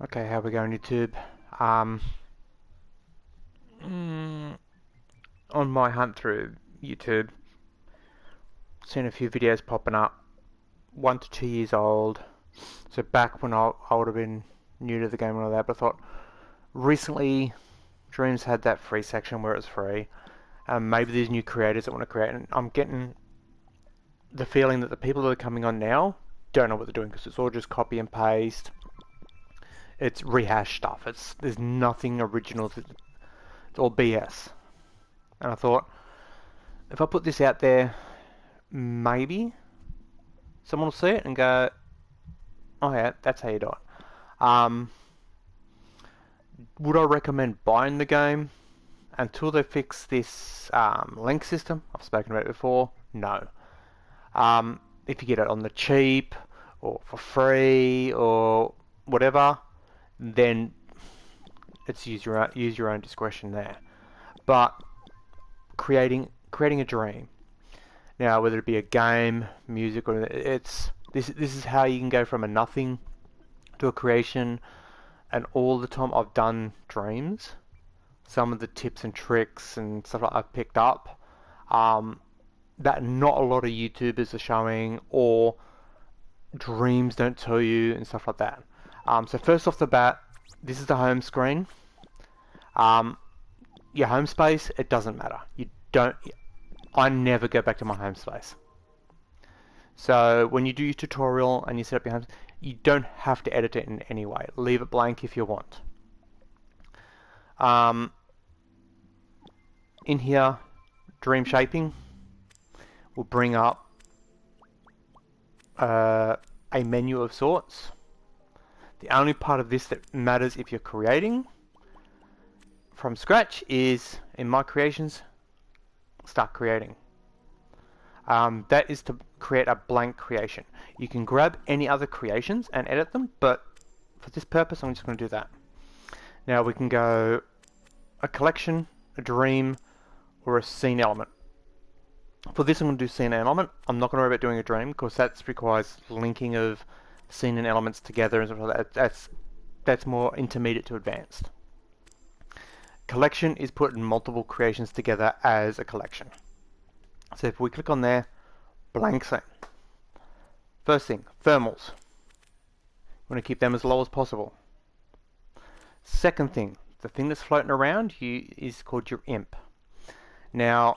Okay, how we going, YouTube? Um, on my hunt through YouTube, seen a few videos popping up, 1 to 2 years old. So back when I would have been new to the game and all that, but I thought recently Dreams had that free section where it's free. Maybe there's new creators that want to create, and I'm getting the feeling that the people that are coming on now don't know what they're doing because it's all just copy and paste. It's rehashed stuff. There's nothing original. It's all BS. And I thought, if I put this out there, maybe someone will see it and go, "Oh yeah, that's how you do it." Would I recommend buying the game until they fix this link system? I've spoken about it before. No. If you get it on the cheap or for free or whatever, then it's use your own discretion there. But creating a dream. Now, whether it be a game, music, or this is how you can go from a nothing to a creation. And all the time I've done dreams, some of the tips and tricks and stuff like I've picked up, that not a lot of YouTubers are showing, or dreams don't tell you and stuff like that. So first off the bat, this is the home screen. Your home space, it doesn't matter. I never go back to my home space. So when you do your tutorial and you set up your home, you don't have to edit it in any way. Leave it blank if you want. In here, dream shaping will bring up a menu of sorts. The only part of this that matters if you're creating from scratch is, in my creations, start creating. That is to create a blank creation. You can grab any other creations and edit them, but for this purpose I'm just going to do that. Now we can go a collection, a dream, or a scene element. For this I'm going to do scene element. I'm not going to worry about doing a dream because that requires linking of scene and elements together and stuff like that. That's more intermediate to advanced. Collection is putting multiple creations together as a collection. So if we click on there, blank scene. First thing, thermals. You want to keep them as low as possible. Second thing, the thing that's floating around you is called your imp. Now,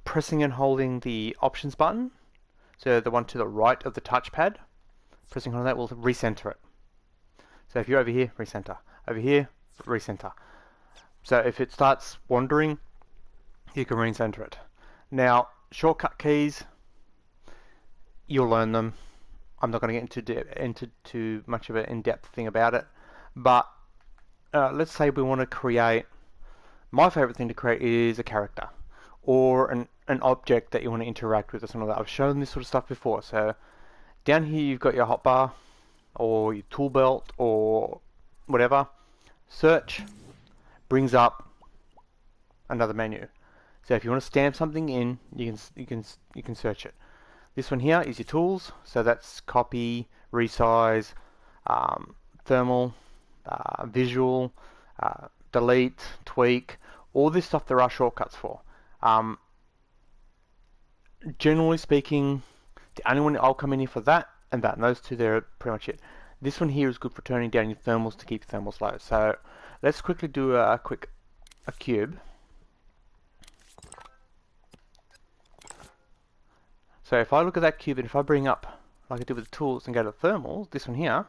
pressing and holding the options button, so the one to the right of the touchpad, pressing on that will recenter it. So if you're over here, recenter. Over here, recenter. So if it starts wandering, you can recenter it. Now, shortcut keys, you'll learn them. I'm not going to get into too much of an in-depth thing about it. But let's say we want to create, my favorite thing to create is a character or an object that you want to interact with or something like that. I've shown this sort of stuff before. So down here you've got your hotbar or your tool belt or whatever. Search brings up another menu. So if you want to stamp something in, you can search it. This one here is your tools. So that's copy, resize, thermal, visual, delete, tweak, all this stuff there are shortcuts for. Generally speaking, the only one I'll come in here for that and that, and those two there are pretty much it. This one here is good for turning down your thermals to keep your thermals low. So let's quickly do a cube. So if I look at that cube and if I bring up, like I did with the tools, and go to thermals, this one here,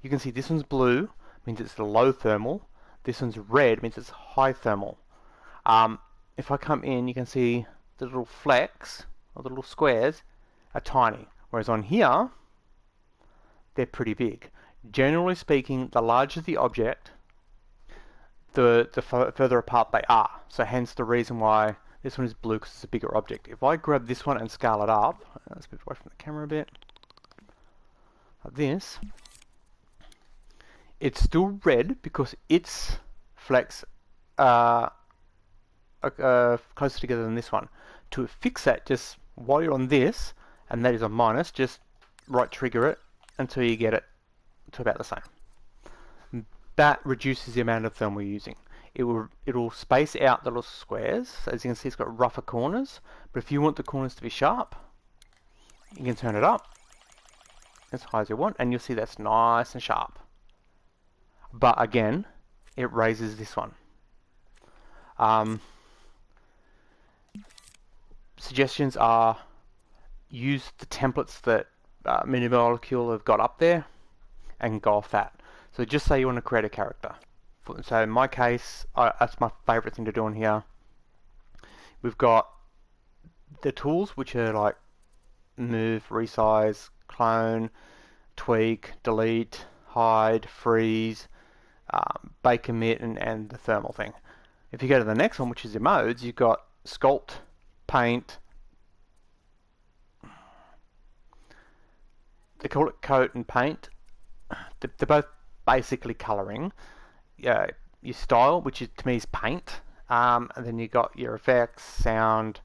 you can see this one's blue, means it's the low thermal. This one's red, means it's high thermal. If I come in, you can see the little flecks, or the little squares, are tiny. Whereas on here, they're pretty big. Generally speaking, the larger the object, the further apart they are. So hence the reason why this one is blue, because it's a bigger object. If I grab this one and scale it up, let's move away from the camera a bit, like this, it's still red because its flecks are closer together than this one. To fix that, just while you're on this, and that is a minus, just right trigger it until you get it to about the same. that reduces the amount of thermal you're using. It'll space out the little squares. As you can see, it's got rougher corners. But if you want the corners to be sharp, you can turn it up as high as you want, and you'll see that's nice and sharp. But again, it raises this one. Suggestions are use the templates that Minimolecule have got up there and go off that. So just say you want to create a character. So in my case, that's my favorite thing to do in here. We've got the tools, which are like move, resize, clone, tweak, delete, hide, freeze, bake, commit, and the thermal thing. If you go to the next one, which is your modes, you've got sculpt, paint. They call it coat and paint. They're both basically colouring. Your style, which is, to me is paint, and then you got your effects, sound,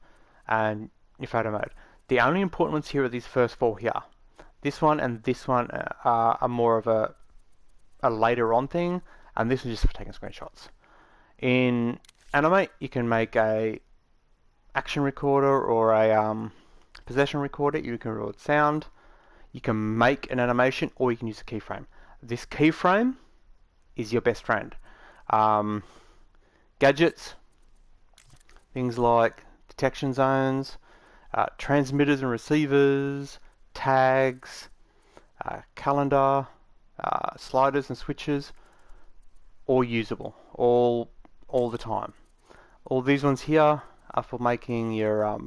and your photo mode. The only important ones here are these first four here. This one and this one are more of a later on thing, and this is just for taking screenshots. In Animate, you can make a action recorder or a possession recorder. You can record sound. You can make an animation, or you can use a keyframe. This keyframe is your best friend. Gadgets, things like detection zones, transmitters and receivers, tags, calendar, sliders and switches, all usable, all the time. All these ones here are for making your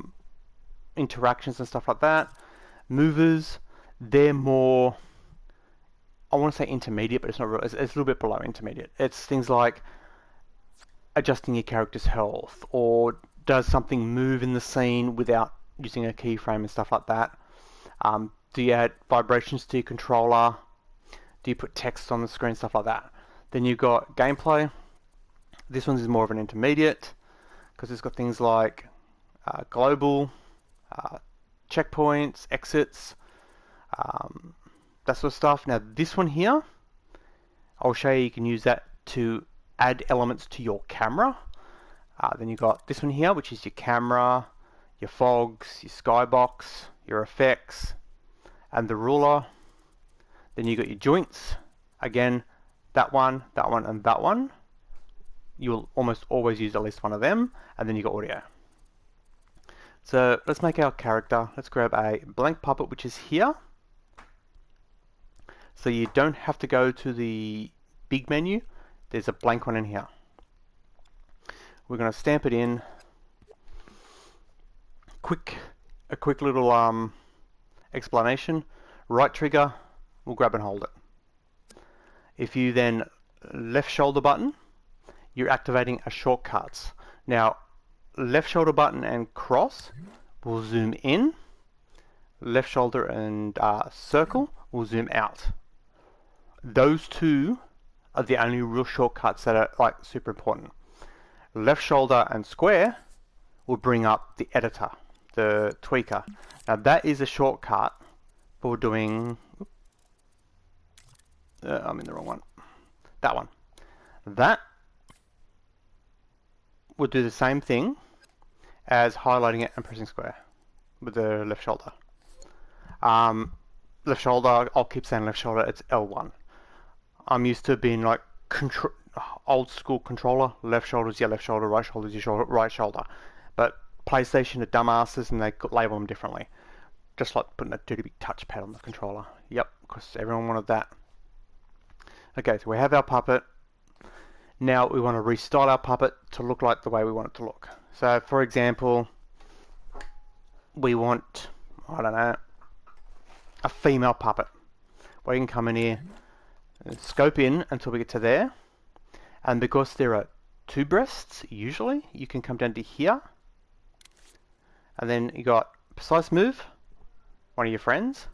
interactions and stuff like that. Movers, they're more, I want to say intermediate, but it's not real. It's a little bit below intermediate. It's things like adjusting your character's health, or does something move in the scene without using a keyframe and stuff like that. Do you add vibrations to your controller? Do you put text on the screen, stuff like that? Then you've got gameplay. This one is more of an intermediate because it's got things like global, checkpoints, exits, that sort of stuff. Now this one here, I'll show you can use that to add elements to your camera. Then you've got this one here, which is your camera, your fogs, your skybox, your effects, and the ruler. Then you've got your joints. Again, that one, and that one. You'll almost always use at least one of them. And then you've got audio. So let's make our character. Let's grab a blank puppet, which is here. So you don't have to go to the big menu. There's a blank one in here. We're going to stamp it in. A quick little explanation. Right trigger, we'll grab and hold it. If you then left shoulder button, you're activating a shortcuts. Now, left shoulder button and cross will zoom in. Left shoulder and circle will zoom out. Those two are the only real shortcuts that are like super important. Left shoulder and square will bring up the editor, the tweaker. Now that is a shortcut for doing, I'm in the wrong one. That one. That would do the same thing as highlighting it and pressing square with the left shoulder. Left shoulder, I'll keep saying left shoulder, it's L1. I'm used to being like old school controller. Left shoulder is your left shoulder, right shoulder is your right shoulder. But PlayStation are dumbasses and they label them differently. Just like putting a dirty big touchpad on the controller. Yep, because everyone wanted that. Okay, so we have our puppet. Now we want to restyle our puppet to look like the way we want it to look. So for example, we want, I don't know, a female puppet. Well, you can come in here and scope in until we get to there. And because there are two breasts, usually, you can come down to here. And then you got precise move, one of your friends,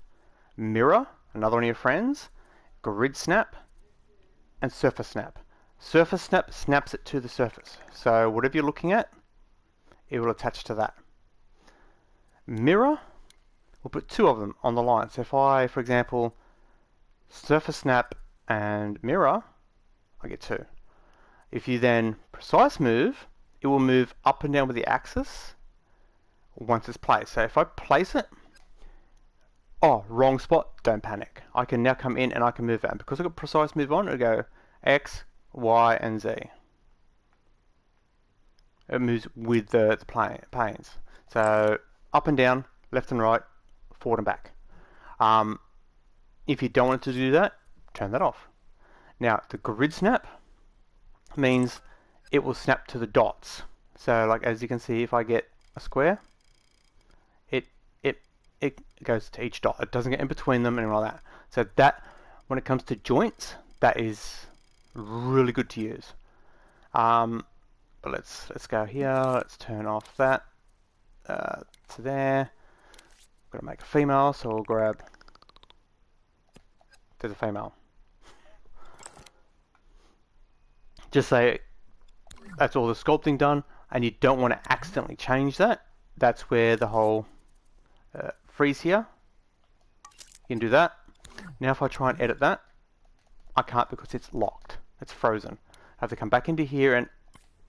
mirror, another one of your friends, grid snap, and surface snap. Surface snap snaps it to the surface. So whatever you're looking at, it will attach to that. Mirror, we'll put two of them on the line. So if I, for example, surface snap and mirror, I get 2. If you then precise move, it will move up and down with the axis once it's placed. So if I place it, oh, wrong spot, don't panic. I can now come in and I can move that. And because I've got precise move on, it'll go X, Y, and Z. It moves with the planes. So up and down, left and right, forward and back. If you don't want it to do that, turn that off. Now, the grid snap means it will snap to the dots. So like as you can see, if I get a square, it goes to each dot. It doesn't get in between them and all that. So that, when it comes to joints, that is really good to use. But let's go here. Let's turn off that to there. I'm gonna make a female, so we'll grab. There's a female. Just say that's all the sculpting done, and you don't want to accidentally change that. That's where the whole freeze here. You can do that. Now if I try and edit that, I can't because it's locked. It's frozen. I have to come back into here and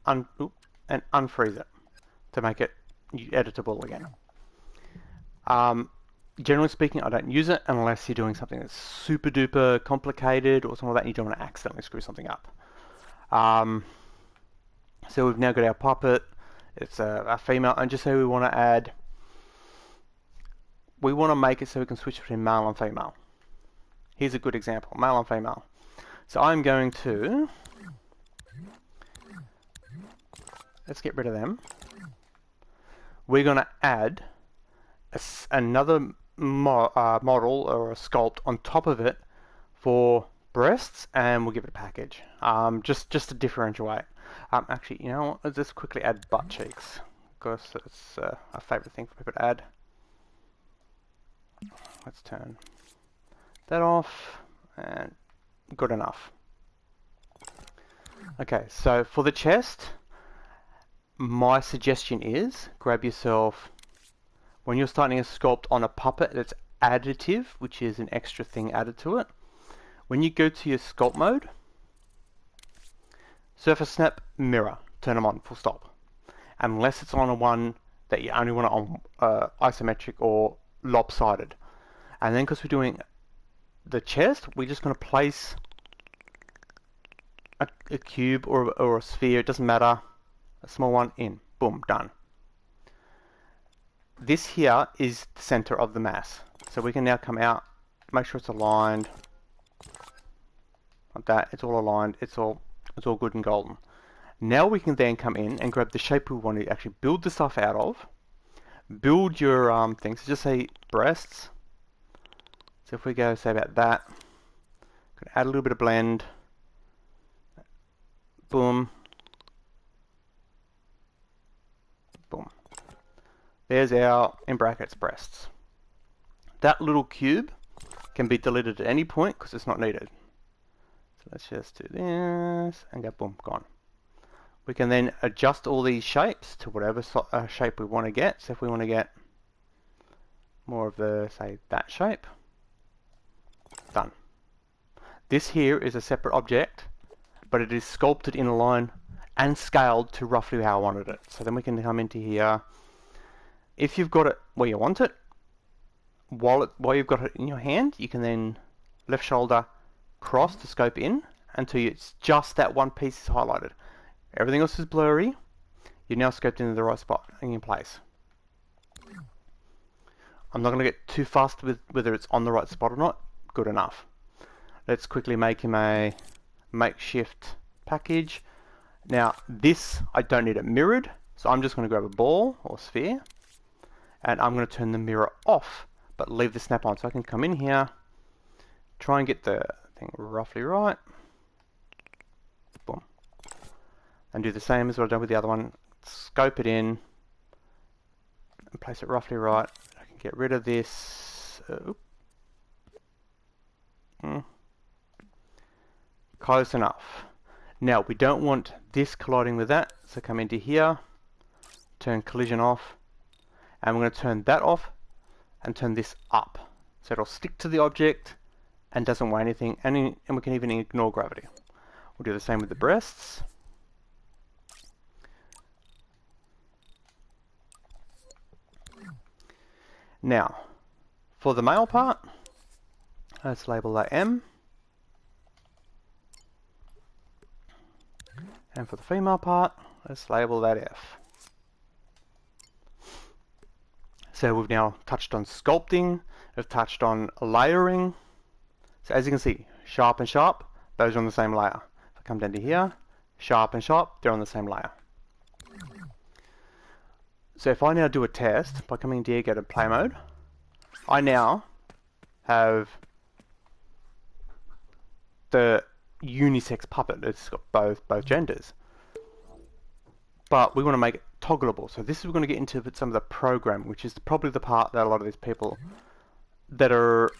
unfreeze it to make it editable again. Generally speaking, I don't use it unless you're doing something that's super duper complicated or something like that and you don't want to accidentally screw something up. So we've now got our puppet. It's a female, and just say we want to add, we want to make it so we can switch between male and female. Here's a good example, male and female. So I'm going to, let's get rid of them. We're going to add another model or a sculpt on top of it for breasts, and we'll give it a package. Just to differentiate. Actually, you know what? Let's just quickly add butt cheeks, because it's a favourite thing for people to add. Let's turn that off, and good enough. Okay, so for the chest, my suggestion is grab yourself, when you're starting a sculpt on a puppet that's additive, which is an extra thing added to it, when you go to your sculpt mode, surface snap, mirror, turn them on, full stop. Unless it's on a one that you only want it on isometric or lopsided. And then because we're doing the chest, we're just going to place a cube or a sphere, it doesn't matter, a small one in, boom, done. This here is the center of the mass. So we can now come out, make sure it's aligned, like that, it's all aligned, it's all good and golden. Now we can then come in and grab the shape we want to actually build the stuff out of. Build your things, so just say breasts. So if we go say about that, could add a little bit of blend, boom, boom. There's our, in brackets, breasts. That little cube can be deleted at any point because it's not needed. So let's just do this and go boom, gone. We can then adjust all these shapes to whatever shape we want to get. So if we want to get more of the, say, that shape, done. This here is a separate object, but it is sculpted in a line and scaled to roughly how I wanted it. So then we can come into here. If you've got it where you want it, while you've got it in your hand, you can then left shoulder cross to scope in until it's just that one piece is highlighted. Everything else is blurry. You're now scoped into the right spot and in place. I'm not going to get too fussed with whether it's on the right spot or not. Good enough. Let's quickly make him a makeshift package. Now this, I don't need it mirrored, so I'm just going to grab a ball or sphere and I'm going to turn the mirror off but leave the snap on. So I can come in here, try and get the thing roughly right, boom, and do the same as what I've done with the other one. Scope it in and place it roughly right. I can get rid of this. Close enough. Now we don't want this colliding with that, so come into here, turn collision off, and we're going to turn that off and turn this up so it'll stick to the object and doesn't weigh anything, and we can even ignore gravity. We'll do the same with the breasts. Now, for the male part, let's label that M. And for the female part, let's label that F. So we've now touched on sculpting, we've touched on layering. So as you can see, sharp and sharp, those are on the same layer. If I come down to here, sharp and sharp, they're on the same layer. So if I now do a test, by coming to here, go to play mode, I now have the unisex puppet. It's got both genders. But we want to make it toggleable. So this is we're going to get into some of the programming, which is probably the part that a lot of these people that are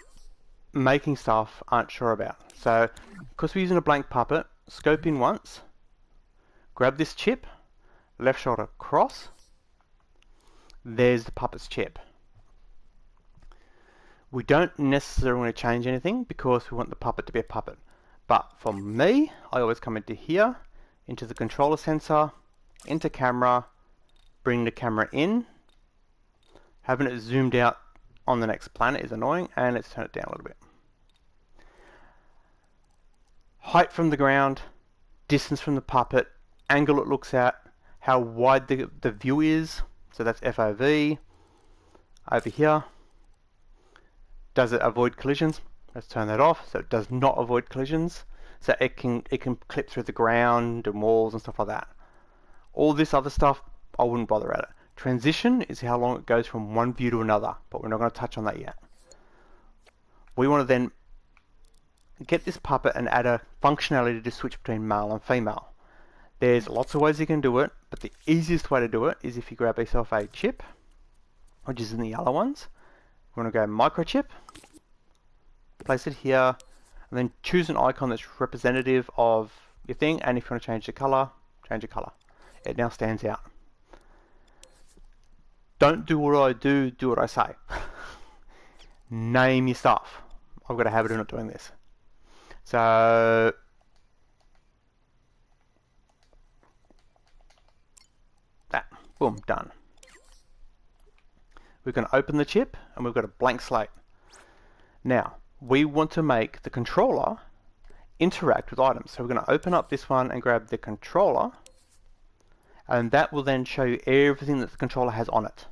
making stuff aren't sure about. So because we're using a blank puppet, scope in once, grab this chip, left shoulder cross, there's the puppet's chip. We don't necessarily want to change anything because we want the puppet to be a puppet. But for me, I always come into here, into the controller sensor, into camera, bring the camera in. Having it zoomed out on the next planet is annoying, and let's turn it down a little bit. Height from the ground, distance from the puppet, angle it looks at, how wide the view is, so that's FOV. Over here, does it avoid collisions? Let's turn that off, so it does not avoid collisions. So it can clip through the ground and walls and stuff like that. All this other stuff, I wouldn't bother at it. Transition is how long it goes from one view to another, but we're not going to touch on that yet. We want to then get this puppet and add a functionality to switch between male and female. There's lots of ways you can do it, but the easiest way to do it is if you grab yourself a chip, which is in the yellow ones. We want to go microchip, place it here, and then choose an icon that's representative of your thing, and if you want to change the color, change the color. It now stands out. Don't do what I do, do what I say. Name your stuff. I've got a habit of not doing this. So that, boom, done. We're going to open the chip and we've got a blank slate. Now, we want to make the controller interact with items. So we're going to open up this one and grab the controller, and that will then show you everything that the controller has on it.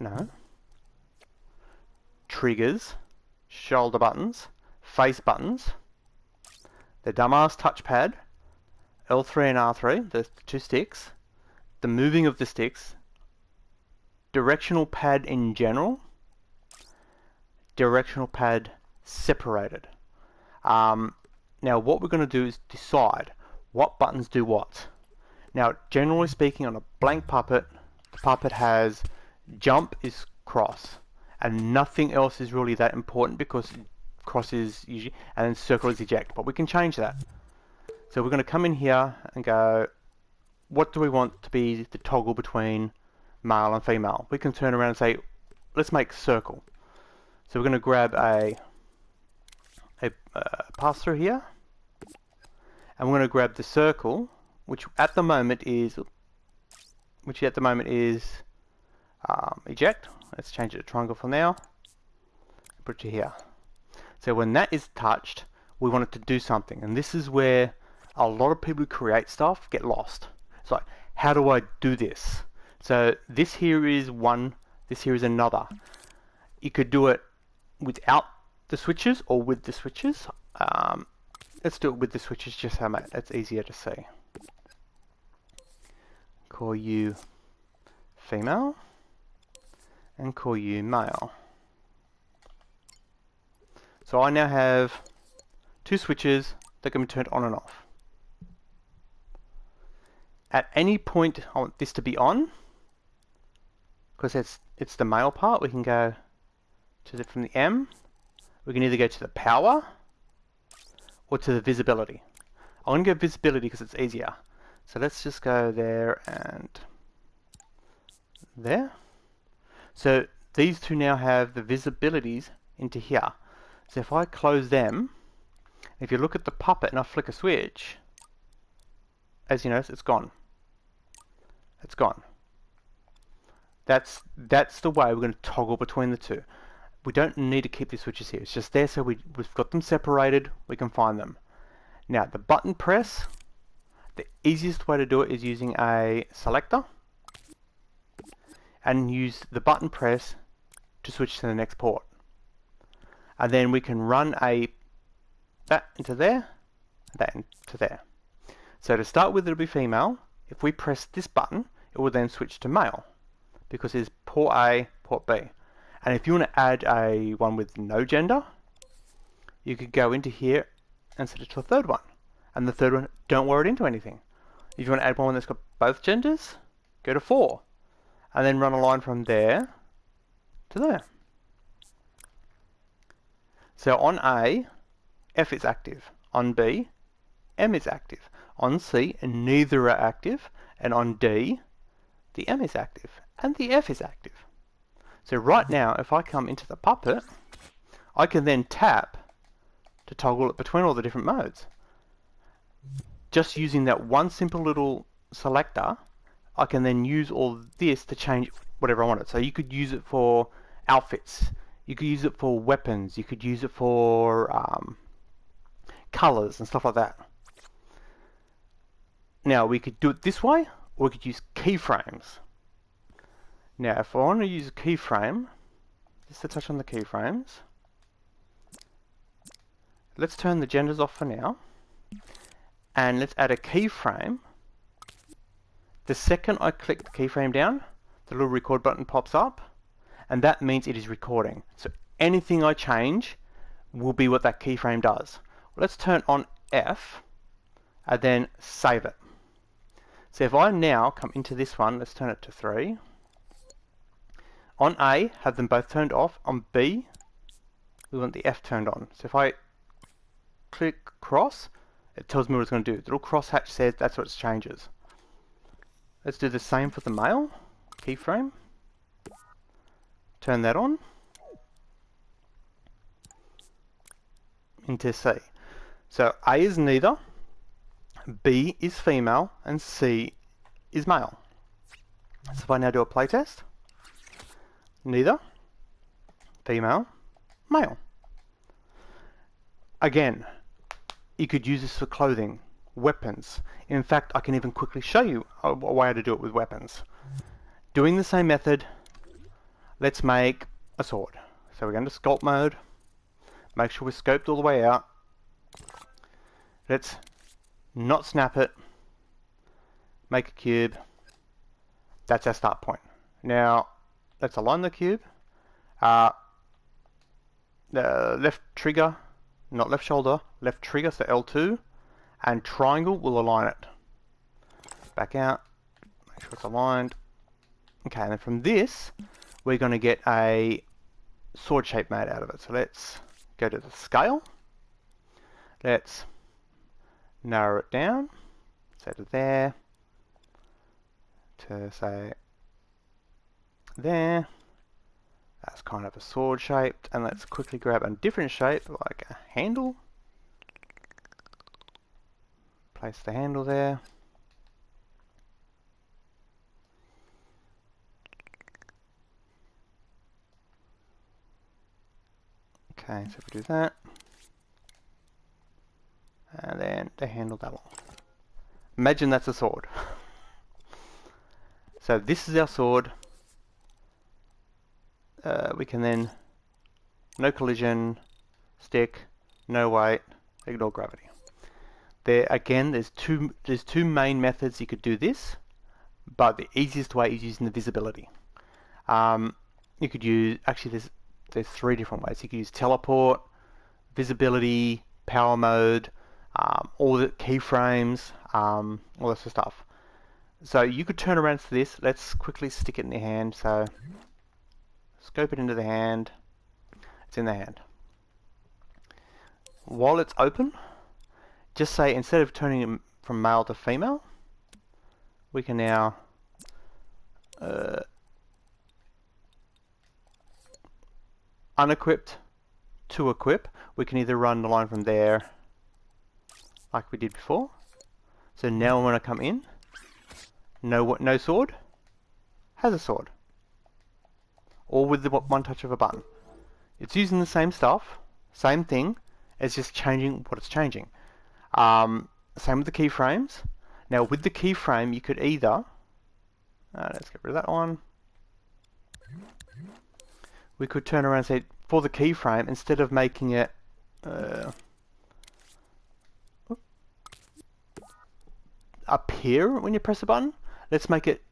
No. Triggers, shoulder buttons, face buttons, the dumbass touchpad, L3 and R3, the two sticks, the moving of the sticks, directional pad in general, directional pad separated. Now what we're going to do is decide what buttons do what. Now generally speaking, on a blank puppet, the puppet has jump is cross, and nothing else is really that important because cross is usually, and then circle is eject, but we can change that. So we're going to come in here and go, what do we want to be the toggle between male and female? We can turn around and say, let's make circle. So we're going to grab a pass through here, and we're going to grab the circle, which at the moment is eject. Let's change it to triangle for now. Put it here. So when that is touched, we want it to do something, and this is where a lot of people who create stuff get lost. It's like, how do I do this? So this here is one, this here is another. You could do it without the switches or with the switches. Let's do it with the switches just so it's easier to see. Call you female and call you male. So I now have two switches that can be turned on and off. At any point I want this to be on, because it's the male part, we can go to from the M, we can either go to the power or to the visibility. I'm going to go visibility because it's easier. So let's just go there and there. So these two now have the visibilities into here. So if I close them, If you look at the puppet and I flick a switch, as you notice, it's gone. It's gone. That's the way we're going to toggle between the two. We don't need to keep these switches here. It's just there so we've got them separated. We can find them. Now the button press, the easiest way to do it is using a selector and use the button press to switch to the next port. And then we can run that into there, that into there. So to start with, it'll be female. If we press this button, it will then switch to male because it's port A, port B. And if you want to add a one with no gender, you could go into here and set it to a third one. And the third one, don't wire it into anything. If you want to add one that's got both genders, go to 4. And then run a line from there to there. So on A, F is active. On B, M is active. On C, neither are active. And on D, the M is active. And the F is active. So right now, if I come into the puppet, I can then tap to toggle it between all the different modes. Just using that one simple little selector, I can then use all this to change whatever I wanted. So you could use it for outfits, you could use it for weapons, you could use it for colors and stuff like that. Now we could do it this way, or we could use keyframes. Now if I want to use a keyframe, just to touch on the keyframes, let's turn the genders off for now, and let's add a keyframe. The second I click the keyframe down, the little record button pops up, and that means it is recording. So anything I change will be what that keyframe does. Let's turn on F, and then save it. So if I now come into this one, let's turn it to 3. On A, have them both turned off. On B, we want the F turned on. So if I click cross, it tells me what it's going to do. The little crosshatch says that's what it changes. Let's do the same for the male keyframe. Turn that on. Into C. So A is neither, B is female, and C is male. So if I now do a playtest, neither, female, male. Again, you could use this for clothing, weapons. In fact, I can even quickly show you a way to do it with weapons. Doing the same method, let's make a sword. So we're going to sculpt mode, make sure we're scoped all the way out. Let's not snap it, make a cube. That's our start point. Now, let's align the cube. The left trigger, not left shoulder, left trigger, so L2, and triangle will align it. Back out, make sure it's aligned. Okay, and then from this, we're going to get a sword shape made out of it. So let's go to the scale. Let's narrow it down, so to there, to say there. That's kind of a sword shaped, and let's quickly grab a different shape like a handle. Place the handle there. Okay, so if we do that, and then the handle that long. Imagine that's a sword. So this is our sword. We can then, no collision, stick, no weight, ignore gravity. There again, there's two main methods you could do this, but the easiest way is using the visibility. You could use, actually there's 3 different ways. You could use teleport, visibility, power mode, all the keyframes, all that sort of stuff. So you could turn around to this. Let's quickly stick it in the hand. So scope it into the hand. It's in the hand. While it's open, just say instead of turning it from male to female, we can now unequipped to equip. We can either run the line from there like we did before. So now when I come in, no sword has a sword, all with the one touch of a button. It's using the same stuff, same thing. It's just changing what it's changing. Same with the keyframes. Now with the keyframe, you could either let's get rid of that one. We could turn around and say, for the keyframe, instead of making it appear when you press a button, let's make it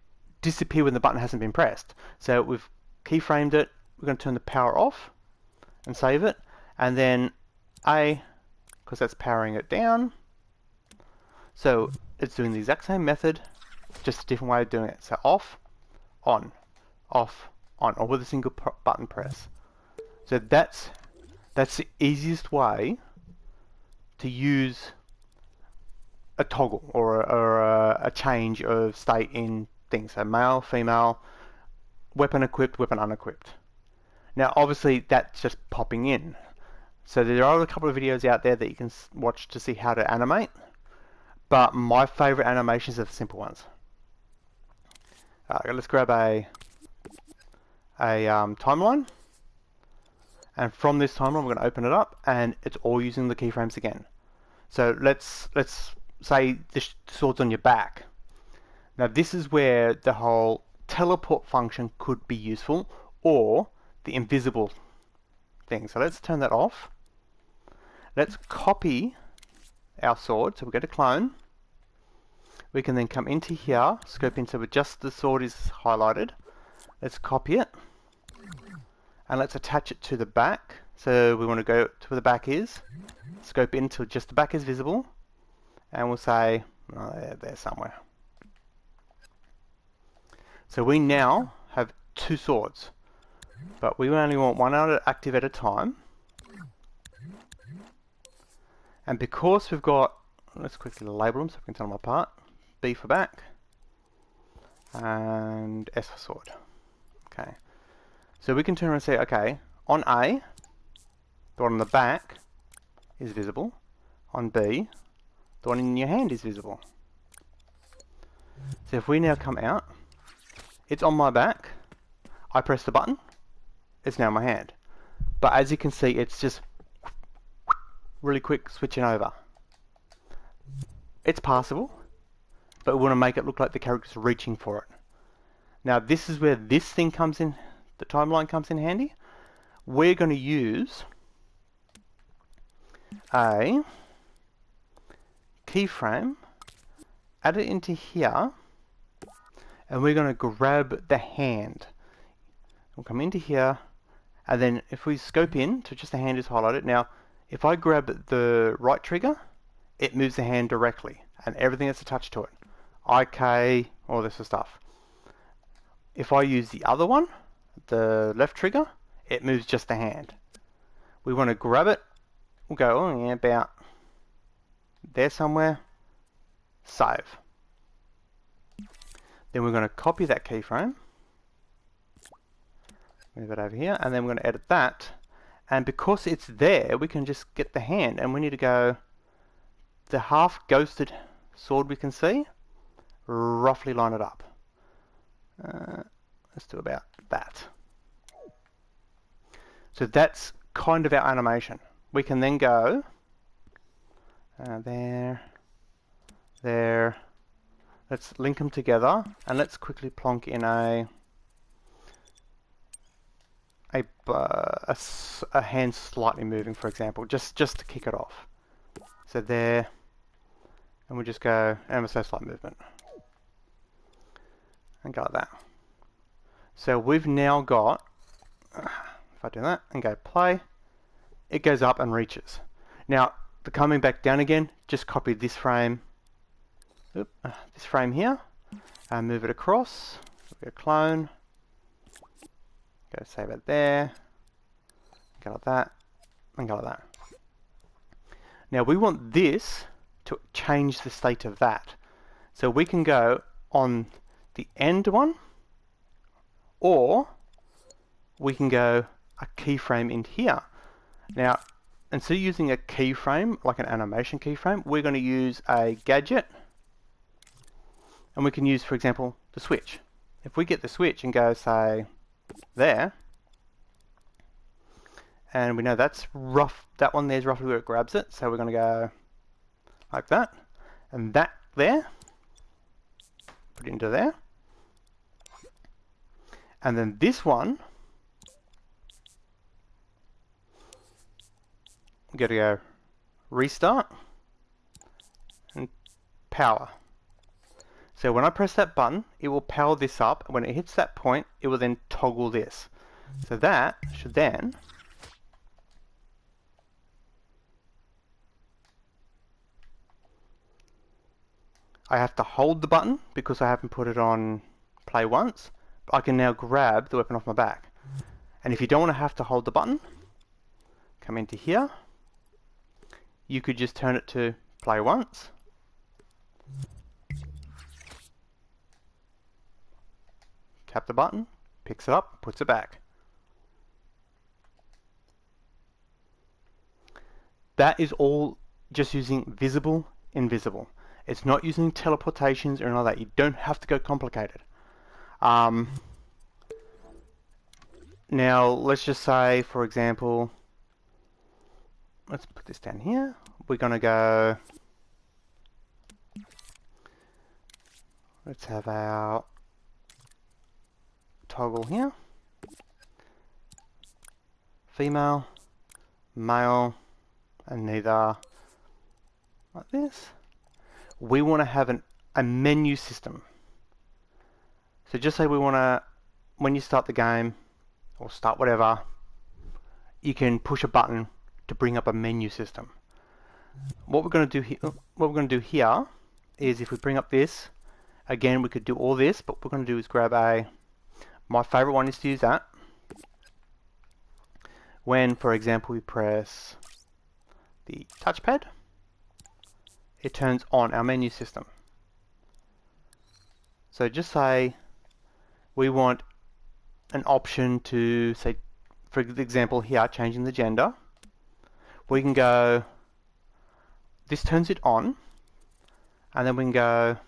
disappear when the button hasn't been pressed. So we've keyframed it, we're going to turn the power off and save it, and then A, because that's powering it down. So it's doing the exact same method, just a different way of doing it. So off, on, off, on, or with a single button press. So that's the easiest way to use a toggle or a change of state in things. So male, female, weapon equipped, weapon unequipped. Now obviously that's just popping in. So there are a couple of videos out there that you can watch to see how to animate, but my favorite animations are the simple ones. Let's grab a timeline, and from this timeline we're going to open it up, and it's all using the keyframes again. So let's say the sword's on your back. Now this is where the whole teleport function could be useful, or the invisible thing. So let's turn that off. Let's copy our sword. So we go to clone. We can then come into here, scope into where just the sword is highlighted. Let's copy it, and let's attach it to the back. So we want to go to where the back is, scope in until just the back is visible, and we'll say, oh, there somewhere. So we now have two swords, but we only want one active at a time. And because we've got, let's quickly label them so we can tell them apart. B for back, and S for sword. Okay, so we can turn around and say, okay, on A, the one on the back is visible. On B, the one in your hand is visible. So if we now come out, it's on my back, I press the button, it's now in my hand. But as you can see, it's just really quick switching over. It's passable, but we want to make it look like the character's reaching for it. Now this is where this thing comes in, the timeline comes in handy. We're going to use a keyframe, add it into here, and we're going to grab the hand. We'll come into here, and then if we scope in to just the hand is highlighted. Now if I grab the right trigger, it moves the hand directly, and everything that's attached to it. IK, all this sort of stuff. If I use the other one, the left trigger, it moves just the hand. We want to grab it, we'll go, oh yeah, about there somewhere, save. Then we're going to copy that keyframe, move it over here, and then we're going to edit that. And because it's there, we can just get the hand, and we need to go the half ghosted sword we can see, roughly line it up. Let's do about that. So that's kind of our animation. We can then go there, there. Let's link them together, and let's quickly plonk in a hand slightly moving, for example, just to kick it off. So there, and we just go ever so slight movement, and go like that. So we've now got, if I do that and go play, it goes up and reaches. Now the coming back down again, just copy this frame, this frame here, and move it across. Go clone, go save it there, go like that, and go like that. Now we want this to change the state of that. So we can go on the end one, or we can go a keyframe in here. Now instead of using a keyframe, like an animation keyframe, we're going to use a gadget. And we can use, for example, the switch. If we get the switch and go, say, there, and we know that's rough, that one there's roughly where it grabs it, so we're going to go like that, and that there, put it into there, and then this one, we got to go restart and power. So when I press that button, it will power this up. When it hits that point, it will then toggle this. So that should then I have to hold the button because I haven't put it on play once. But I can now grab the weapon off my back. And if you don't want to have to hold the button, come into here. You could just turn it to play once. Tap the button, picks it up, puts it back. That is all just using visible, invisible. It's not using teleportations or anything like that. You don't have to go complicated. Now, let's just say, for example, let's put this down here. We're going to go, let's have our toggle here. Female, male, and neither like this. We want to have a menu system. So just say we want to, when you start the game, or start whatever, you can push a button to bring up a menu system. What we're going to do here is, if we bring up this, again we could do all this, but what we're going to do is grab my favorite one is to use that. When, for example, we press the touchpad, it turns on our menu system. So just say we want an option to, say, for example here, changing the gender. We can go, this turns it on, and then we can go,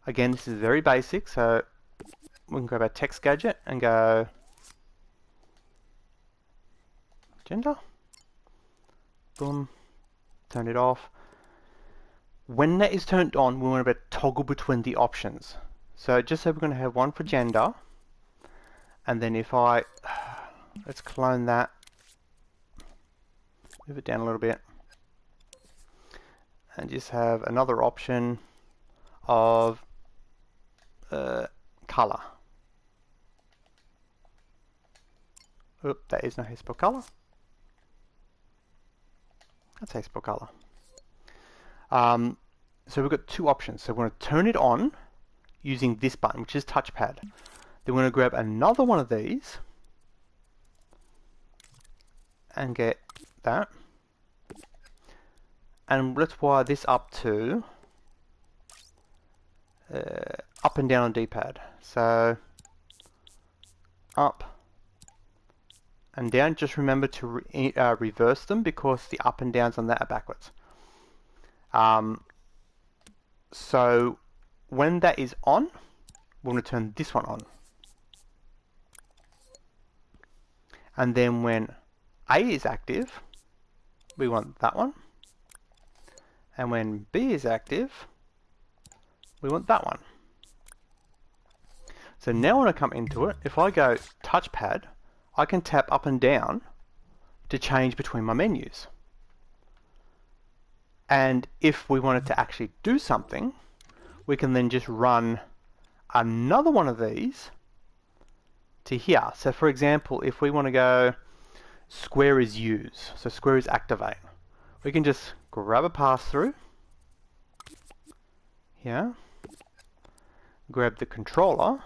again, this is very basic, so we can grab our text gadget and go gender, boom, turn it off. When that is turned on, we want to toggle between the options. So just say we're going to have one for gender, and then if I, let's clone that, move it down a little bit, and just have another option of color. Oop, that is not how you spell color. That's how you spell color. So we've got two options. So we're going to turn it on using this button, which is touchpad. Then we're going to grab another one of these and get that. And let's wire this up to up and down on D-pad. So up and down. Just remember to reverse them, because the up and downs on that are backwards. So when that is on, we're going to turn this one on. And then when A is active, we want that one. And when B is active, we want that one. So now when I come into it, if I go touchpad, I can tap up and down to change between my menus. And if we wanted to actually do something, we can then just run another one of these to here. So for example, if we want to go square is use, so square is activate, we can just grab a pass through here, grab the controller,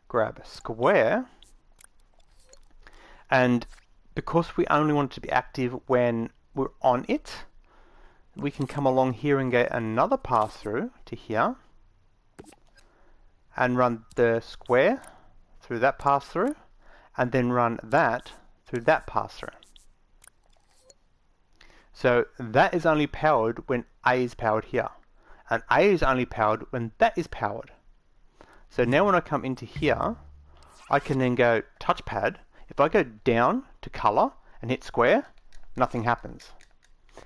grab square, and because we only want it to be active when we're on it, we can come along here and get another pass through to here and run the square through that pass through, and then run that through that pass through. So that is only powered when A is powered here. And A is only powered when that is powered. So now when I come into here, I can then go touchpad. If I go down to color and hit square, nothing happens.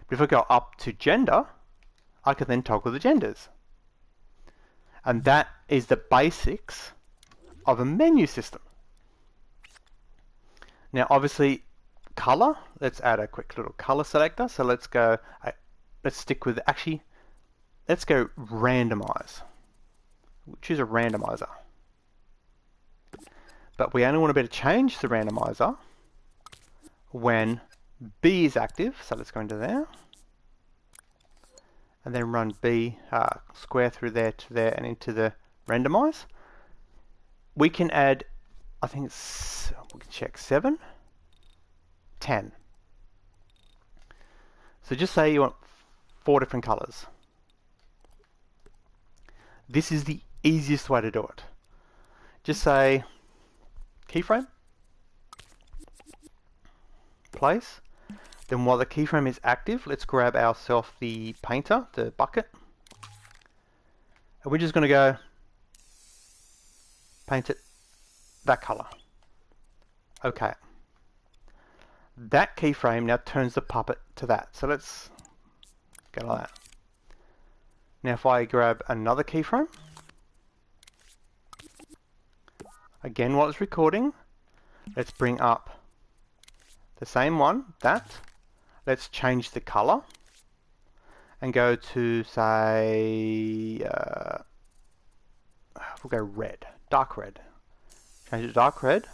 But if I go up to gender, I can then toggle the genders. And that is the basics of a menu system. Now obviously color, let's add a quick little color selector. So let's go, let's stick with, actually, let's go randomize. We'll choose a randomizer. But we only want to be able to change the randomizer when B is active. So let's go into there. And then run B, square through there to there and into the randomize. We can add, I think it's, we can check 7, 10. So just say you want 4 different colors. This is the easiest way to do it. Just say keyframe, place. Then while the keyframe is active, let's grab ourselves the painter, the bucket. And we're just going to go paint it that color. Okay. That keyframe now turns the puppet to that. So let's go like that. Now if I grab another keyframe, again while it's recording, let's bring up the same one, that. Let's change the color and go to, say, we'll go red, dark red. Change it to dark red.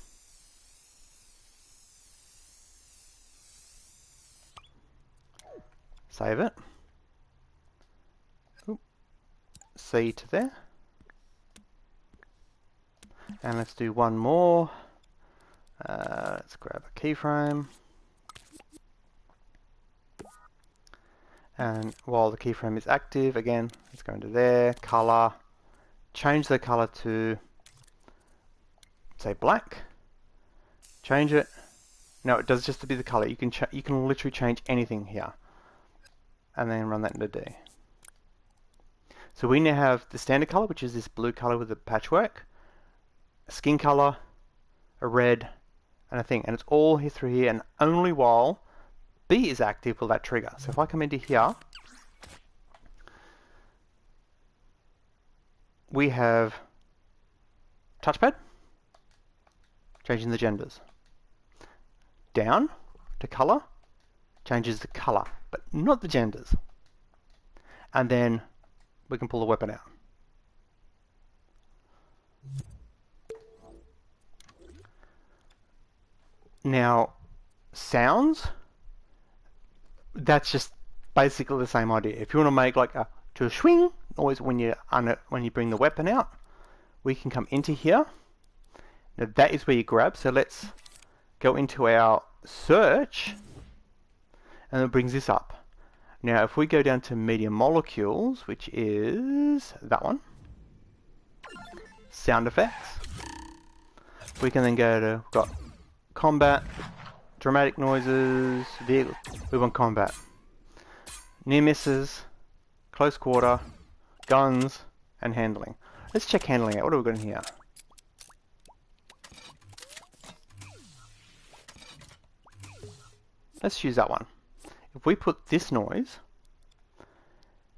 Save it. Oop. C to there. And let's do one more. Let's grab a keyframe. And while the keyframe is active, again, let's go into there, color, change the color to, say, black. Change it. No, it does just to be the color. You can literally change anything here, and then run that into D. So we now have the standard color, which is this blue color with the patchwork, a skin color, a red, and a thing, and it's all here through here, and only while B is active will that trigger. So if I come into here, we have touchpad, changing the genders. Down to color, changes the color, but not the genders. And then we can pull the weapon out. Now, sounds, that's just basically the same idea. If you want to make like a to a swing noise when you bring the weapon out, we can come into here. Now that is where you grab. So let's go into our search, and it brings this up. Now if we go down to media molecules, which is that one, sound effects, we can then go to, we've got combat, dramatic noises, vehicle. We want combat. Near misses, close quarter, guns, and handling. Let's check handling out. What have we got in here? Let's use that one. If we put this noise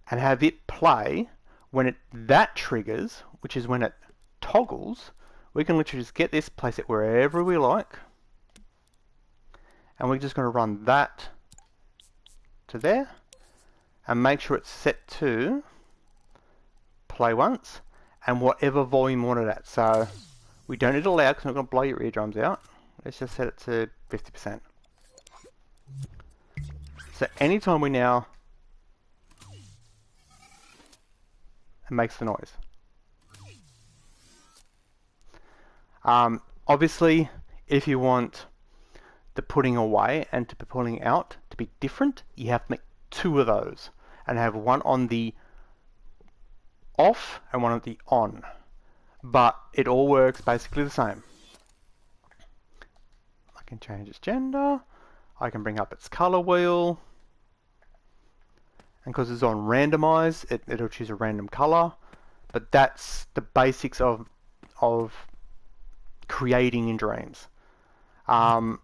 and have it play when that triggers, which is when it toggles, we can literally just get this, place it wherever we like. And we're just going to run that to there and make sure it's set to play once and whatever volume you want it at. So we don't need it loud because we're not going to blow your eardrums out. Let's just set it to 50%. So anytime we now, it makes the noise. Obviously, if you want the putting away and to be pulling out to be different, you have to make 2 of those and have one on the off and one on the on. But it all works basically the same. I can change its gender. I can bring up its color wheel. and because it's on randomize, it'll choose a random color. But that's the basics of creating in Dreams. So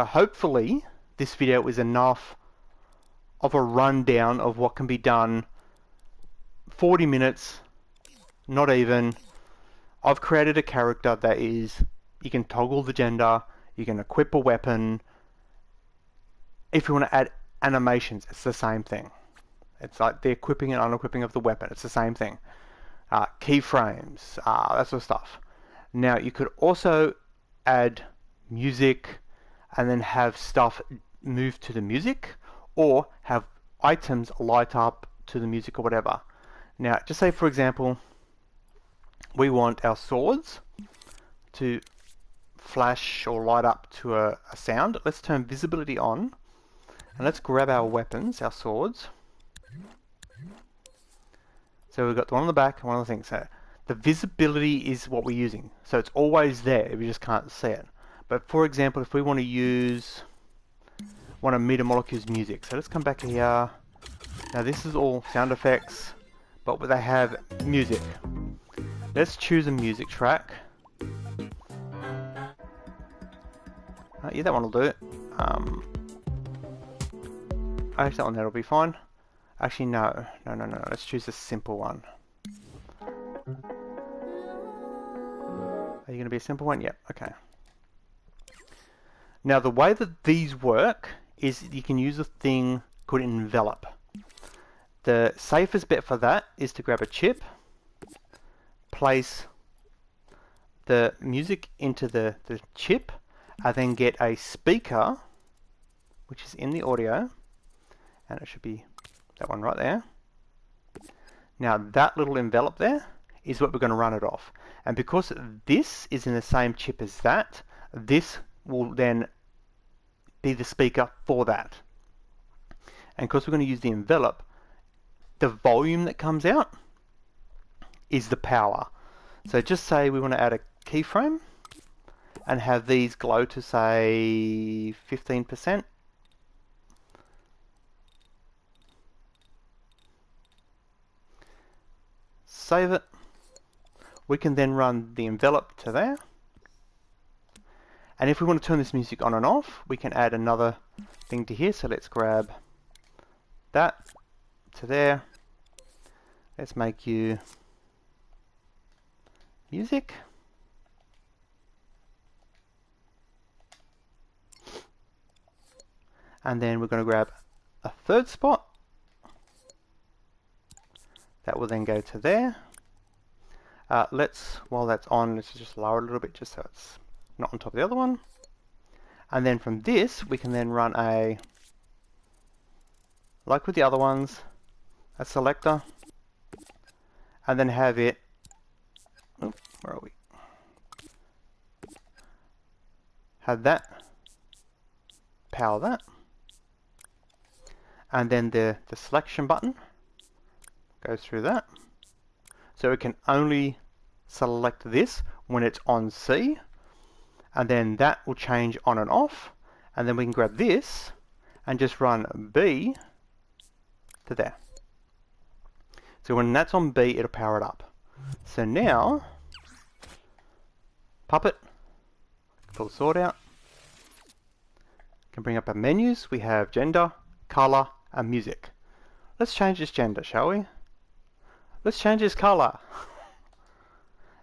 hopefully this video is enough of a rundown of what can be done. 40 minutes, not even. I've created a character that is, you can toggle the gender, you can equip a weapon. If you want to add animations, it's the same thing. It's like the equipping and unequipping of the weapon, it's the same thing. Keyframes, that sort of stuff. Now you could also add music and then have stuff move to the music, or have items light up to the music or whatever. Now just say for example we want our swords to flash or light up to a sound. Let's turn visibility on and let's grab our weapons, our swords. So we've got the one on the back and one on the thing. So the visibility is what we're using. So it's always there, we just can't see it. But for example, if we want to use one of Meter Molecule's music. So let's come back here. Now this is all sound effects, but they have music. Let's choose a music track. Yeah, that one will do it. Actually, that one there will be fine. Actually, no. Let's choose a simple one. Are you going to be a simple one? Yep, okay. Now, the way that these work is you can use a thing called envelop. The safest bet for that is to grab a chip, place the music into the chip, and then get a speaker, which is in the audio, and it should be that one right there. Now that little envelope there is what we're going to run it off. And because this is in the same chip as that, this will then be the speaker for that. And because we're going to use the envelope, the volume that comes out is the power. So just say we want to add a keyframe and have these glow to say 15%. Save it. We can then run the envelope to there. And if we want to turn this music on and off, we can add another thing to here. So let's grab that to there. Let's make you music. And then we're going to grab a third spot. That will then go to there. While that's on, let's just lower it a little bit just so it's not on top of the other one. And then from this, we can then run a, like with the other ones, a selector. And then have it, oh, where are we? Have that, power that. And then the selection button goes through that. So it can only select this when it's on C, and then that will change on and off, and then we can grab this and just run B to there. So when that's on B, it'll power it up. So now, puppet, pull the sword out, can bring up our menus. We have gender, color, and music. Let's change this gender, shall we? Let's change this color.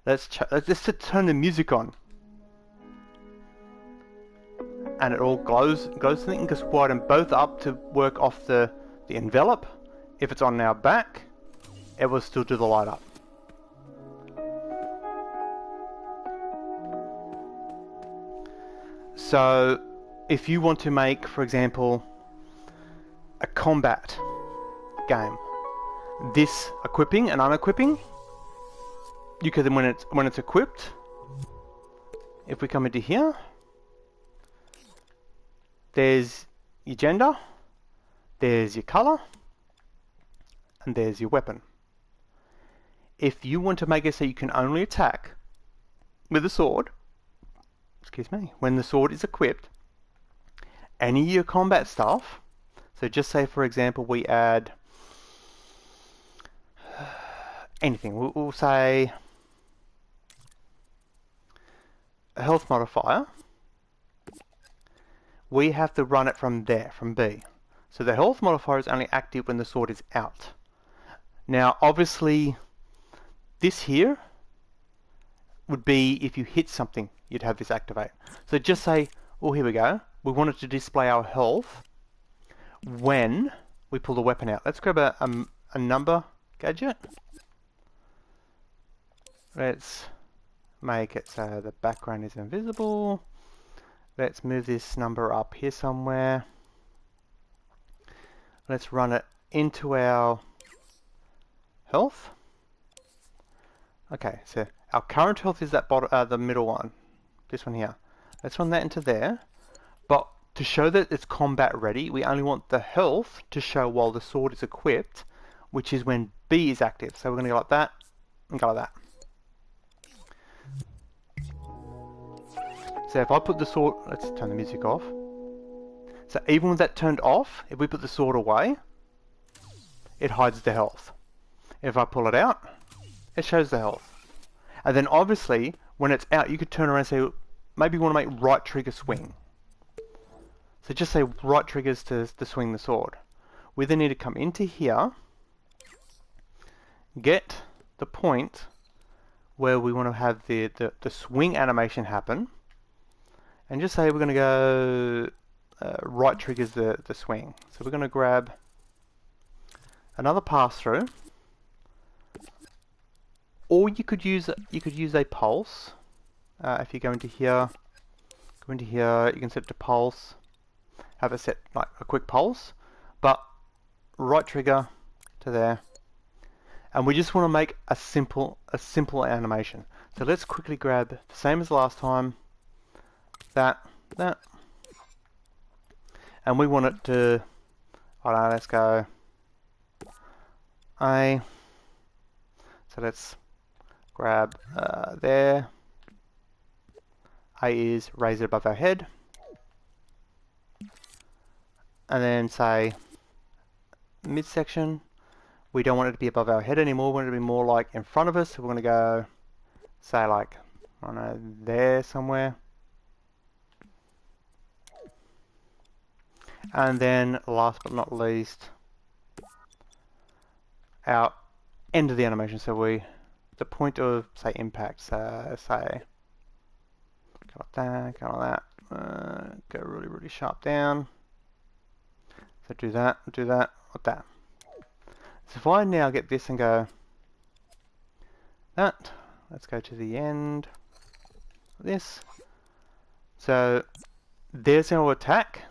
Let's turn the music on. And it all glows to and just widen both up to work off the envelope. If it's on our back, it will still do the light up. So if you want to make, for example, a combat game, this equipping and unequipping, you can then when it's equipped, if we come into here, there's your gender, there's your color, and there's your weapon. If you want to make it so you can only attack with a sword, excuse me, when the sword is equipped, any of your combat stuff, So just say, for example, we add anything. We'll say a health modifier. We have to run it from there, from B. So the health modifier is only active when the sword is out. Now, obviously, this here would be if you hit something, you'd have this activate. So just say, oh, here we go. We wanted to display our health when we pull the weapon out. Let's grab a number gadget. Let's make it so the background is invisible. Let's move this number up here somewhere. Let's run it into our health. Okay, so our current health is that bottom, the middle one, this one here. Let's run that into there. But to show that it's combat ready, we only want the health to show while the sword is equipped, which is when B is active. So we're going to go like that and go like that. So if I put the sword, let's turn the music off. So even with that turned off, if we put the sword away, it hides the health. If I pull it out, it shows the health. And then obviously, when it's out, you could turn around and say, maybe you want to make right trigger swing. So just say right triggers to swing the sword. We then need to come into here, get the point where we want to have the swing animation happen, and just say we're going to go right triggers the swing. So we're going to grab another pass through, or you could use a pulse. If you go into here, you can set it to pulse. Have it set like a quick pulse, but right trigger to there, and we just want to make a simple animation. So let's quickly grab the same as last time. That, and we want it to, I don't know, let's go A. So let's grab there. A is raise it above our head, and then say midsection. We don't want it to be above our head anymore. We want it to be more like in front of us. So we're going to go, say, like, I don't know, there somewhere. And then last but not least, our end of the animation. So the point of, say, impact. So say go like that, go like that, go really, really sharp down. So do that, like that. So if I now get this and go that, let's go to the end of this. So there's our attack.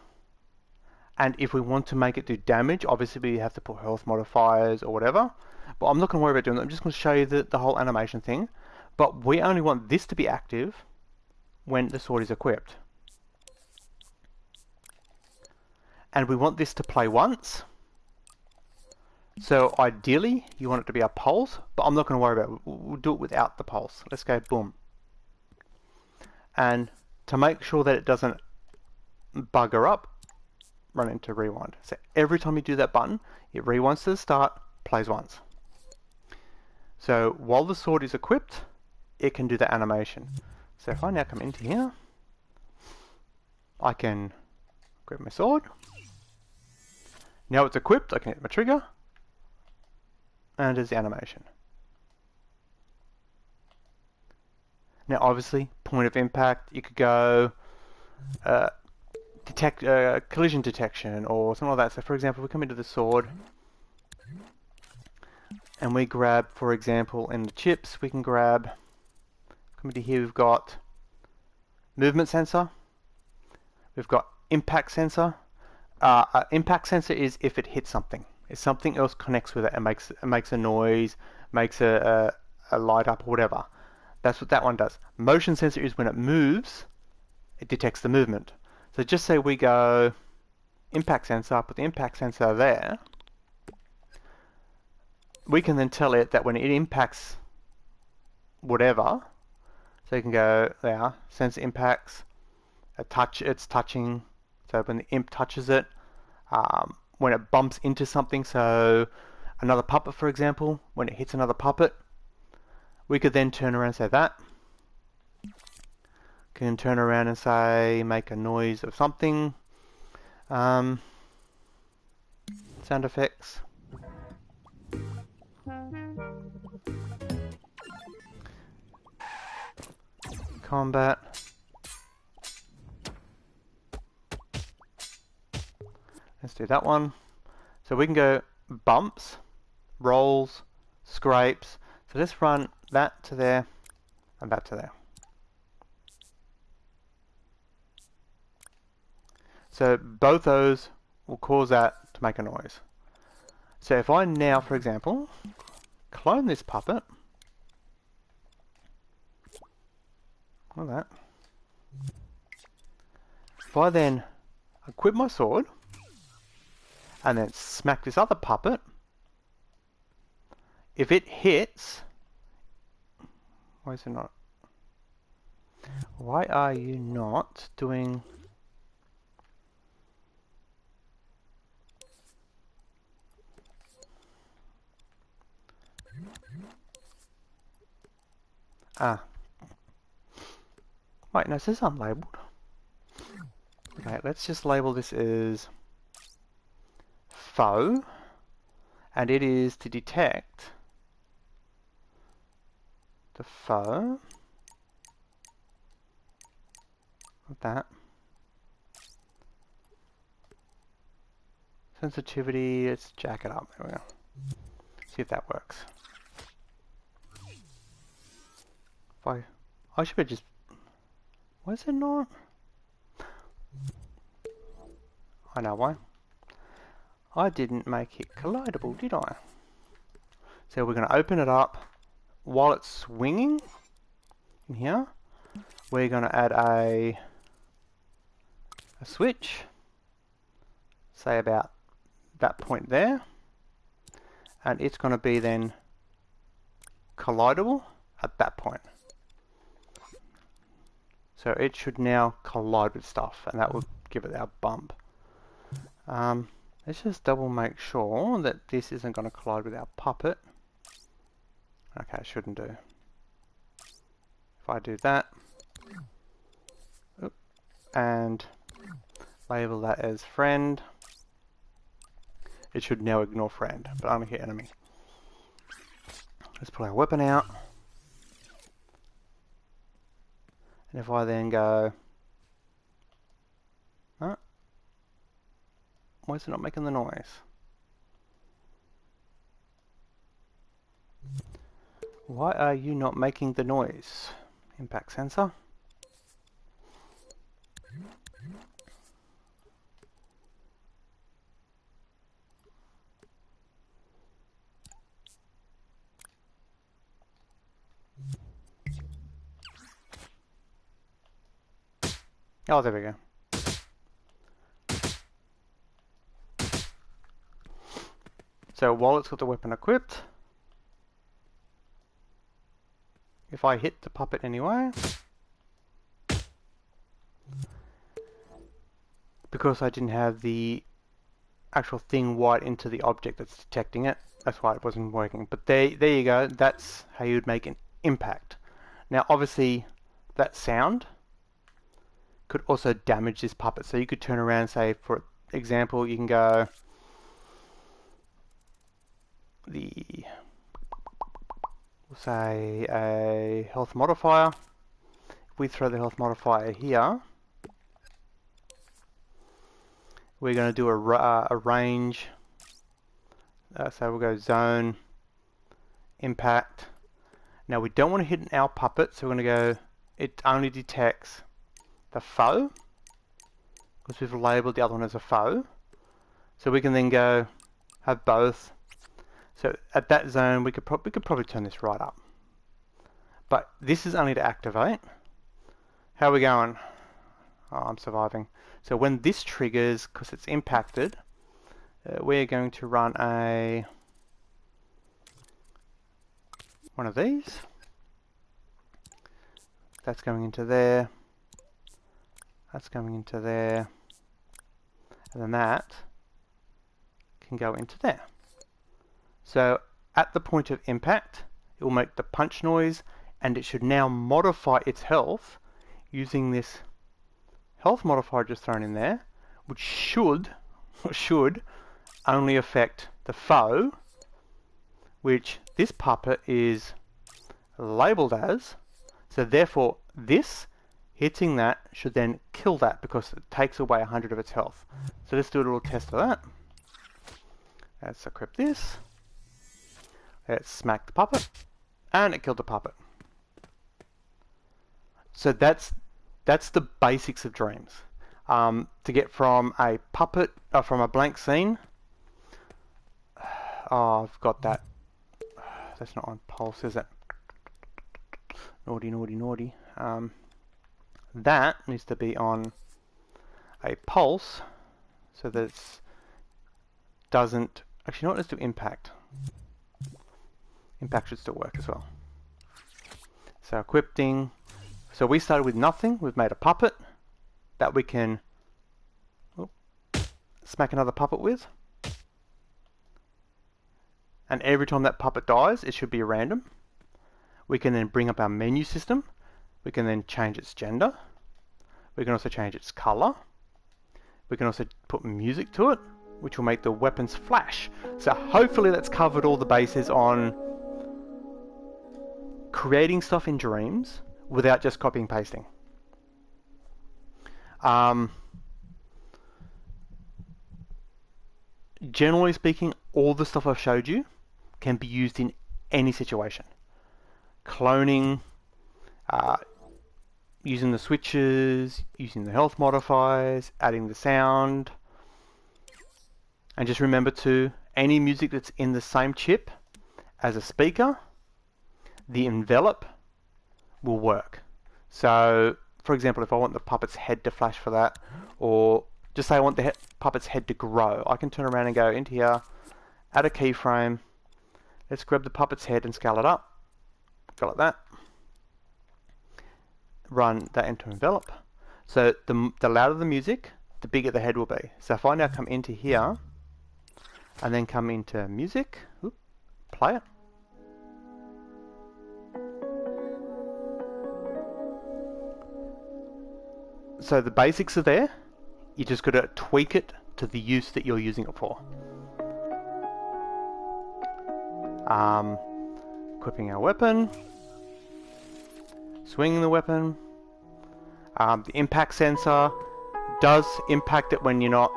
And if we want to make it do damage, obviously we have to put health modifiers or whatever. But I'm not going to worry about doing that. I'm just going to show you the whole animation thing. But we only want this to be active when the sword is equipped. And we want this to play once. So ideally, you want it to be a pulse, but I'm not going to worry about it. We'll do it without the pulse. Let's go boom. And to make sure that it doesn't bugger up, run into rewind. So every time you do that button, it rewinds to the start, plays once. So while the sword is equipped, it can do the animation. So if I now come into here, I can grab my sword. Now it's equipped, I can hit my trigger, and there's the animation. Now obviously, point of impact, you could go detect collision detection or something like that. So for example, if we come into the sword and we grab, for example, in the chips, we can grab, come into here, we've got movement sensor, we've got impact sensor. Impact sensor is if it hits something. If something else connects with it and makes a noise, makes a light up or whatever. That's what that one does. Motion sensor is when it moves, it detects the movement. So just say we go impact sensor, put the impact sensor there. We can then tell it that when it impacts whatever, so you can go there, sensor impacts, it's touching. So when the imp touches it, when it bumps into something. So another puppet, for example, when it hits another puppet, we could then turn around and say that. Can turn around and say make a noise of something. Sound effects. Combat. Let's do that one. So we can go bumps, rolls, scrapes. So let's run that to there and that to there. So both those will cause that to make a noise. So if I now, for example, clone this puppet, like that. If I then equip my sword and then smack this other puppet, if it hits, why is it not? Why are you not doing? Ah. Wait, no, it says unlabeled. Okay, let's just label this as foe, and it is to detect the foe. Like that. Sensitivity, let's jack it up. There we go. See if that works. If I should have just. Why is it not? I know why. I didn't make it collidable, did I? So we're going to open it up while it's swinging in here. We're going to add a switch, say about that point there, and it's going to be then collidable at that point. So it should now collide with stuff, and that will give it our bump. Let's just double make sure that this isn't going to collide with our puppet. Okay, it shouldn't do. If I do that, and label that as friend, it should now ignore friend, but only hit enemy. Let's pull our weapon out. And if I then go, huh? Why is it not making the noise? Why are you not making the noise? Impact sensor. Oh, there we go. So while it's got the weapon equipped, if I hit the puppet anyway, because I didn't have the actual thing wired into the object that's detecting it, that's why it wasn't working. But there you go. That's how you would make an impact. Now, obviously, that sound could also damage this puppet. So you could turn around and say, for example, you can go we'll say a health modifier. If we throw the health modifier here, we're going to do a range. So we'll go zone, impact. Now we don't want to hit our puppet, so we're going to go, it only detects the foe, because we've labeled the other one as a foe. So we can then go have both. So at that zone, we could probably turn this right up. But this is only to activate. How are we going? Oh, I'm surviving. So when this triggers, because it's impacted, we're going to run one of these. That's going into there. That's going into there. And then that can go into there. So at the point of impact, it will make the punch noise, and it should now modify its health using this health modifier just thrown in there, which should only affect the foe, which this puppet is labeled as. So therefore this hitting that should then kill that because it takes away 100 of its health. So let's do a little test of that. Let's equip this. Let's smack the puppet, and it killed the puppet. So that's the basics of dreams. To get from a puppet, from a blank scene. Oh, I've got that. That's not on pulse, is it? Naughty, naughty, naughty. That needs to be on a pulse, so that it doesn't. Actually, not. Let's do impact. Impact should still work as well. So equipping. So we started with nothing. We've made a puppet that we can smack another puppet with. And every time that puppet dies, it should be random. We can then bring up our menu system. We can then change its gender. We can also change its color. We can also put music to it, which will make the weapons flash. So hopefully that's covered all the bases on creating stuff in dreams without just copying and pasting. Generally speaking, all the stuff I've showed you can be used in any situation. Cloning, using the switches, using the health modifiers, adding the sound. And just remember to, any music that's in the same chip as a speaker, the envelope will work. So, for example, if I want the puppet's head to flash for that, or just say I want the puppet's head to grow, I can turn around and go into here, add a keyframe, let's grab the puppet's head and scale it up, go like that, run that into envelope. So the louder the music, the bigger the head will be. So if I now come into here, and then come into music, play it. So the basics are there, you just got to tweak it to the use that you're using it for. Equipping our weapon, swinging the weapon. The impact sensor does impact it when you're not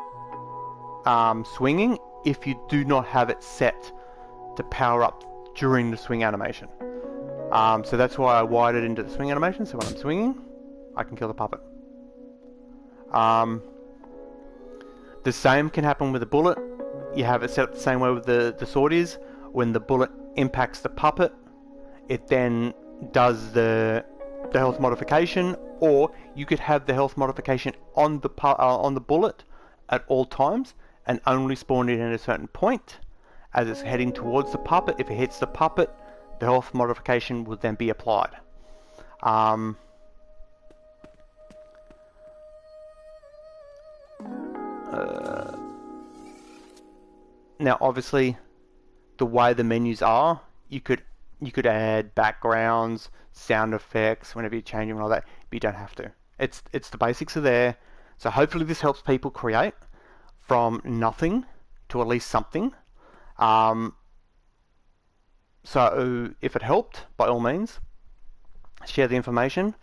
swinging, if you do not have it set to power up during the swing animation. So that's why I wired it into the swing animation, so when I'm swinging, I can kill the puppet. The same can happen with a bullet. You have it set up the same way with the sword is. When the bullet impacts the puppet, it then does the health modification, or you could have the health modification on the bullet at all times and only spawn it at a certain point as it's heading towards the puppet. If it hits the puppet, the health modification would then be applied. Now obviously the way the menus are, you could add backgrounds, sound effects whenever you're changing and all that, but you don't have to. It's the basics are there. So hopefully this helps people create from nothing to at least something. So if it helped, by all means, share the information.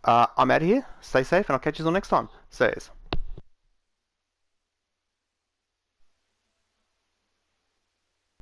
I'm out of here. Stay safe, and I'll catch you all next time. See yous.